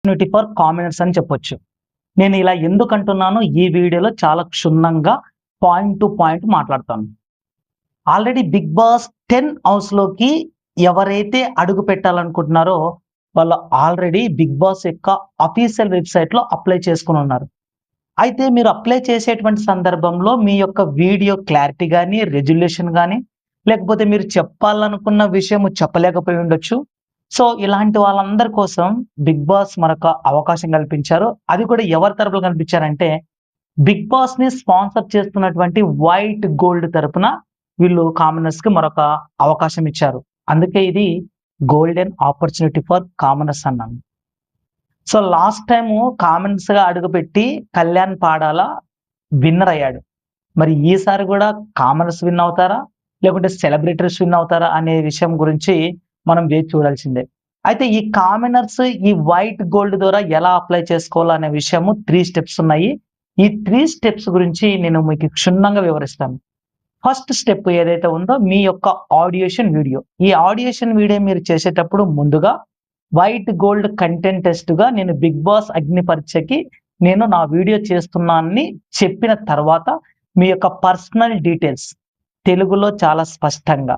Opportunity for commoners అని చెప్పొచ్చు. నేను ఇలా ఎందుకంటున్నానో ఈ వీడియోలో చాలా క్షుణ్ణంగా పాయింట్ టు పాయింట్ మాట్లాడతాను. ఆల్రెడీ 'బిగ్ బాస్ 10' హౌస్‌లోకి ఎవరైతే అడుగు పెట్టాలనుకుంటున్నారో వాళ్ళు ఆల్రెడీ 'బిగ్ బాస్' యొక్క అఫీషియల్ వెబ్‌సైట్‌లో అప్లై చేసుకొనున్నారు. అయితే మీరు అప్లై చేసేటువంటి సందర్భంలో మీ యొక్క వీడియో క్లారిటీ గాని, రెజల్యూషన్ గాని, లేకపోతే మీరు చెప్పాలనుకున్న విషయము చెప్పలేకపోయి ఉండొచ్చు. సో, ఇలాంటి వాళ్ళందరి కోసం 'బిగ్ బాస్' మరొక అవకాశం కల్పించారు. అది కూడా ఎవరి తరపున కల్పించారంటే 'బిగ్ బాస్‌ని' స్పాన్సర్ చేస్తున్నటువంటి వైట్ గోల్డ్ తరపున వీళ్ళు కామనర్స్‌కి మరొక అవకాశం ఇచ్చారు. అందుకే ఇది గోల్డెన్ ఆపర్చునిటీ ఫర్ కామనర్స్ అన్నాను. సో, లాస్ట్ టైము కామనర్స్‌గా అడుగుపెట్టి కళ్యాణ్ పాడాల విన్నర్ అయ్యాడు. మరి ఈసారి కూడా కామనర్స్ విన్ అవుతారా? లేకుంటే సెలబ్రిటీస్ విన్ అవుతారా? అనే విషయం గురించి మనం వేచి చూడాల్సిందే. అయితే ఈ కామనర్స్ ఈ వైట్ గోల్డ్ ద్వారా ఎలా అప్లై చేసుకోవాలో అనే విషయము 3 స్టెప్స్ ఉన్నాయి. ఈ 3 స్టెప్స్ గురించి నేను మీకు క్షుణ్ణంగా వివరిస్తాను. ఫస్ట్ స్టెప్ ఏదైతే ఉందో మీ యొక్క ఆడియేషన్ వీడియో. ఈ ఆడియేషన్ వీడియో మీరు చేసేటప్పుడు ముందుగా వైట్ గోల్డ్ కంటెంట్ టెస్ట్‌గా నేను 'బిగ్ బాస్' అగ్ని పరీక్షకి నేను నా వీడియో చేస్తున్నానని చెప్పిన తర్వాత మీ యొక్క పర్సనల్ డీటెయిల్స్ తెలుగులో చాలా స్పష్టంగా,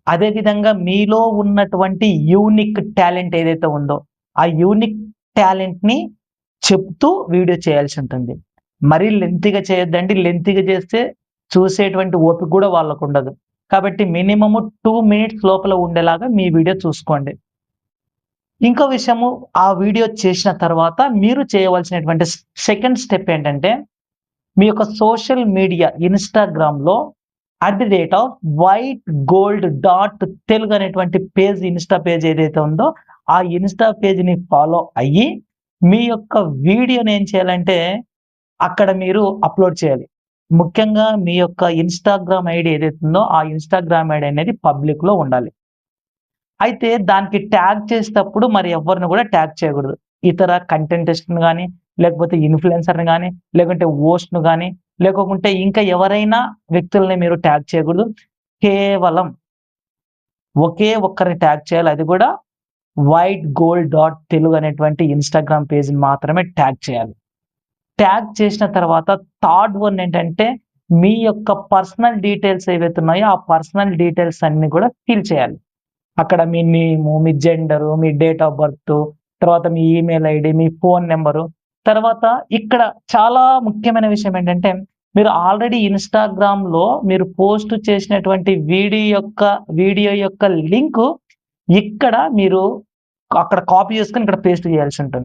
అదే విధంగా మీలో ఉన్నటువంటి యూనిక్ టాలెంట్ ఏదైతే ఉందో ఆ యూనిక్ టాలెంట్‌ని చెప్తూ వీడియో చేయాల్సి ఉంటుంది. మరీ లెంతీగా చేయొద్దండి. లెంతీగా చేస్తే చూసేటువంటి ఓపిక కూడా వాళ్ళకుండదు. కాబట్టి మినిమమ్ 2 మినిట్స్ లోపల ఉండేలాగా మీ వీడియో చూసుకోండి. ఇంకో విషయము ఆ వీడియో చేసిన తర్వాత మీరు చేయవలసినటువంటి సెకండ్ స్టెప్ ఏంటంటే మీ యొక్క సోషల్ మీడియా ఇన్‌స్టాగ్రామ్‌లో @whitegold.telugu అనేటువంటి పేజ్ ఇన్‌స్టా పేజ్ ఏదైతే ఉందో ఆ ఇన్‌స్టా పేజ్‌ని ఫాలో అయ్యి మీ యొక్క వీడియోని ఏం చేయాలంటే అక్కడ మీరు అప్‌లోడ్ చేయాలి. ముఖ్యంగా మీ యొక్క ఇన్‌స్టాగ్రామ్ ఐడీ ఏదైతే ఉందో ఆ ఇన్‌స్టాగ్రామ్ ఐడీ అనేది పబ్లిక్‌లో ఉండాలి. అయితే దానికి ట్యాగ్ చేసేటప్పుడు మరి ఎవరిని కూడా ట్యాగ్ చేయకూడదు. ఇతర కంటెంటిస్ట్‌ని గాని, లేకపోతే ఇన్‌ఫ్లుయెన్సర్‌ని గాని, లేకుంటే హోస్ట్‌ను గాని, లేకోకుంటే ఇంకా ఎవరైనా వ్యక్తుల్ని మీరు ట్యాగ్ చేయకూడదు. కేవలం ఒకే ఒక్కరిని ట్యాగ్ చేయాలి. అది కూడా whitegold.telugu అనేటువంటి ఇన్‌స్టాగ్రామ్ పేజ్‌ని మాత్రమే ట్యాగ్ చేయాలి. ట్యాగ్ చేసిన తర్వాత థర్డ్ వన్ ఏంటంటే మీ యొక్క పర్సనల్ డీటెయిల్స్ ఏవైతే ఉన్నాయో ఆ పర్సనల్ డీటెయిల్స్ అన్నీ కూడా ఫిల్ చేయాలి. అక్కడ మీ నేము, మీ జెండరు, మీ డేట్ ఆఫ్ బర్త్, తర్వాత మీ ఈమెయిల్ ఐడీ, మీ ఫోన్ నంబరు. తర్వాత ఇక్కడ చాలా ముఖ్యమైన విషయం ఏంటంటే, మీరు ఆల్రెడీ ఇన్‌స్టాగ్రామ్‌లో మీరు పోస్ట్ చేసినటువంటి వీడియో యొక్క లింకు ఇక్కడ మీరు అక్కడ కాపీ చేసుకొని ఇక్కడ పేస్ట్ చేయాల్సి ఉంటుంది.